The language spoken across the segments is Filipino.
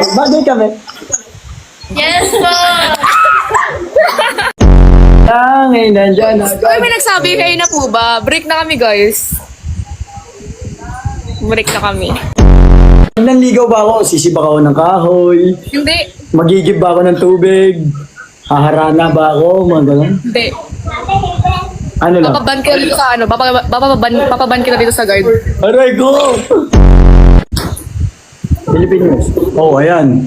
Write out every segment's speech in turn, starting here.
Bagay kami. Yes po! Tangin, nandyan na. Uy, may nagsabi kayo na po ba? Break na kami, guys. Break na kami. Nanligaw ba ako? Sisiba ako ng kahoy. Hindi. Magigib ba ako ng tubig? Haharana ba ako? Mga ganun. Hindi. Ano lang? Papaban kita dito sa ano? Papaban kita dito sa guard. Aray ko! Pilipinas. Oh, ayan.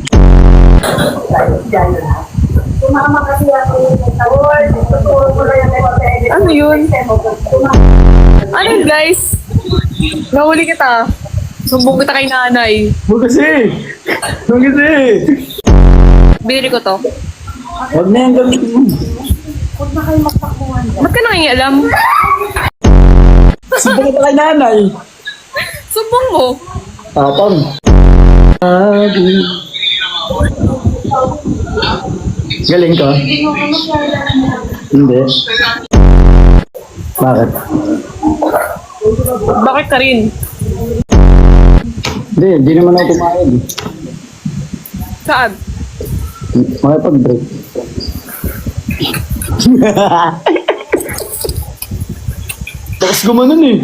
Sumama kasi ako sa world. Tuturo ko lang yung Ano yun? Ano yun, guys? Nahuli kita. Sumbong kita kay nanay. Huwag kasi! Huwag kasi! Binili ko to. Huwag na yung gamitin mo. Huwag na kayo magpakuhan dyan. Ba't ka nangingialam? Siba ka kay nanay. Sumbong mo. Tapang. Galing ka? Hindi. Bakit? Bakit ka rin? Hindi naman ako kumain. Saan? Makipag-break. Tapos gumanon eh.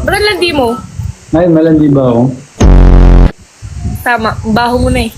Ba't landi mo? Ngayon, malandi ba ako? Tama, baho mo na eh.